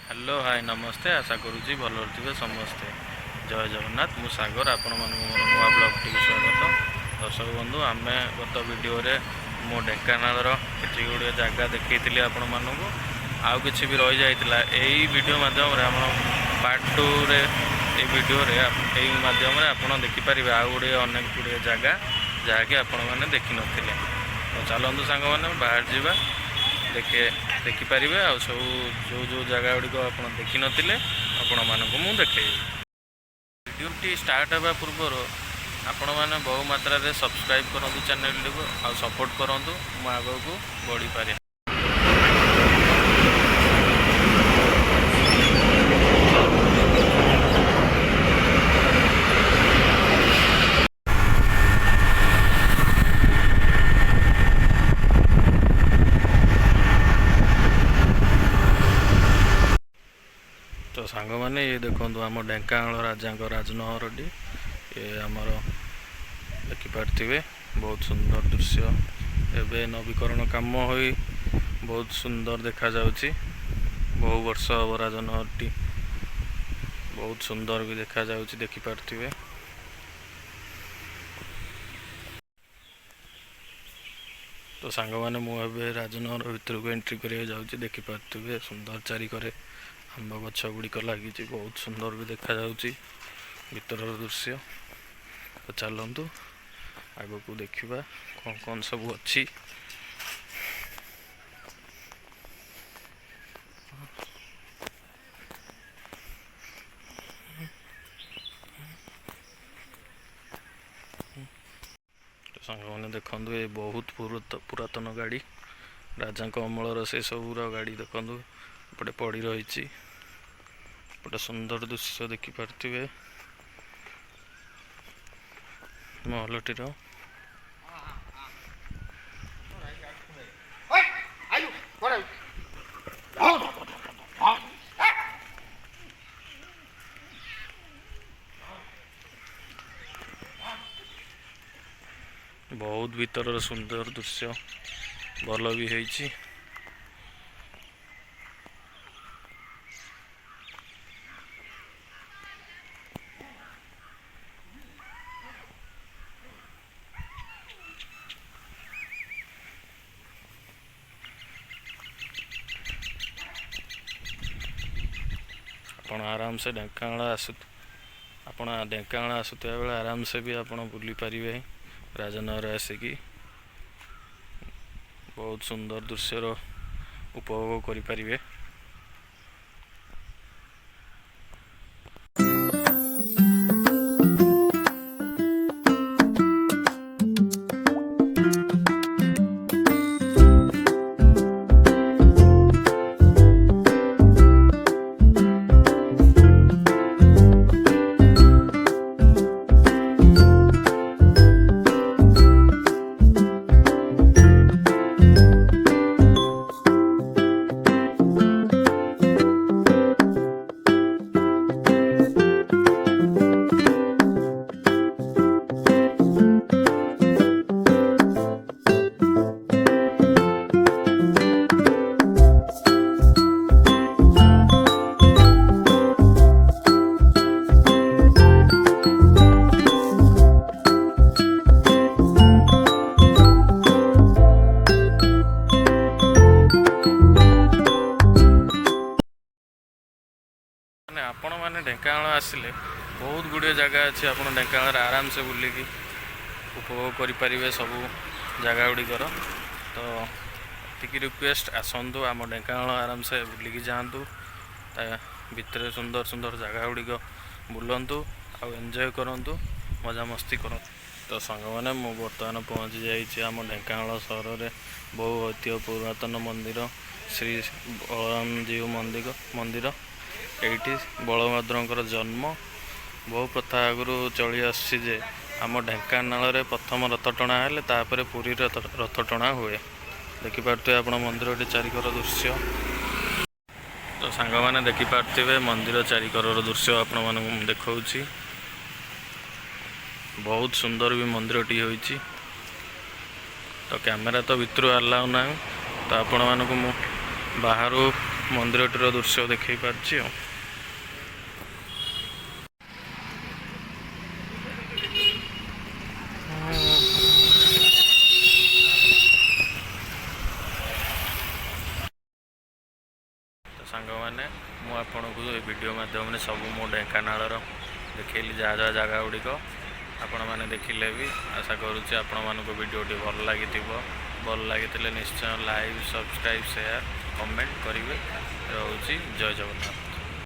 Hello hi नमस्ते आशा करुँची भल थे समस्ते। जय जगन्नाथ मु सागर आपण मोर नुआ ब्लॉग टी स्वागत। दर्शक बंधु आम गत वीडियो मो ढेंकानाल किसी गुड़े जगह देखी आपण मानक आउ कि भी रही जाता यही वीडियो मध्यम पार्ट टू रे वीडियो मध्यम आप देखिपारे आउ गुड़े अनेक गुड़े जगह जहाँकि आपण मैंने देखी नी। तो चलतु सांग मैंने बाहर जावा देखिपारे आ सब जो जो जगह गुड़िक आप देखी नी आपण मानक मु देखी। वीडियोटी स्टार्ट होगा पूर्वर आपण मैंने बहु मात्रा रे सब्सक्राइब करूँ चैनल को आ सपोर्ट करूँ मु आग को बढ़ी पारे। तो सांग मैंने ये देखो आम ढेंकानाल राजा राजनहरटी ये आमर देखिपारे बहुत सुंदर दृश्य एवं नवीकरण काम हो बहुत सुंदर देखा जाउची। बहु वर्ष हम राजनहरटी बहुत सुंदर भी देखा जाउची देखिपारे। तो सांग मैंने मुझे राजनहर भर को एंट्री कर जाऊँगी देखिपारे सुंदर चारिकरे आंब गछ गुड़िक लगी बहुत सुंदर भी देखा जाउची भीतर दृश्य। तो चलतु आग को देखा कौन कौन सब अच्छी। तो सांग मैंने देखु ये बहुत पुरातन गाड़ी राजा अमलर से सबूर गाड़ी देखु एपटे पड़ी रही गोटे सुंदर दृश्य देखिपारे महलटीर। बहुत भीतर सुंदर दृश्य भल भी है। आपण आराम से ढेंकानाल आसुवा बेले आराम से भी आप बुली पारे राजनहर आसिकी बहुत सुंदर दृश्यर उपभोग करें। आपण मैंने ढेंकानाल आसिले बहुत गुड़े जगह अच्छी आप ढेंकानाल आराम से बुलिकी उपभोग करें सब जगह गुड़िकर। तो टी रिक्वेस्ट आसतु आम ढेंकानाल आराम से बुलिकी जातु भितर सुंदर सुंदर जगह गुड़िक बुलतु आउ एंजॉय करंतु मजा मस्ती कर। तो सांग मैंने मुझे बर्तमान पहुँची जाइए आम ढेंकानाल सहर में बहु ऐतिह्य पुरातन मंदिर श्री बलराम जी मंदिर एठी बलभद्र जन्म बहु प्रथा आगु चली आसे आम ढेंकानाल प्रथम रथ टणा हेले तापर पुरी रथ टणा हुए देखिपारे आप मंदिर चारिकर दृश्य। तो सांग मैंने देखिपारे मंदिर चारिकर दृश्य आपण मन देखा बहुत सुंदर भी मंदिरटी होइछि। तो कैमेरा तो भितर अलाउ ना तो आपण मानक बाहर ମନ୍ଦିରଟିର ଦୃଶ୍ୟ ଦେଖେଇ ପାରୁଛି ଆଉ। ସାଙ୍ଗମାନେ ମୁଁ ଆପଣଙ୍କୁ ଏ ଭିଡ଼ିଓ ମାଧ୍ୟମରେ ସବୁ ମୋ ଢେଙ୍କାନାଳର ଦେଖେଇଲି ଯାହା ଜାଗା ଗୁଡ଼ିକ ଆପଣମାନେ ଦେଖିଲେ ବି ଆଶା କରୁଛି ଆପଣମାନଙ୍କୁ ଭିଡ଼ିଓଟି ଭଲ ଲାଗିଥିବ। ଭଲ ଲାଗିଥିଲେ ନିଶ୍ଚୟ ଲାଇକ୍, ସବସ୍କ୍ରାଇବ୍, ସେୟାର, କମେଣ୍ଟ କରିବେ। ରହୁଛି, ଜୟ ଜଗନ୍ନାଥ।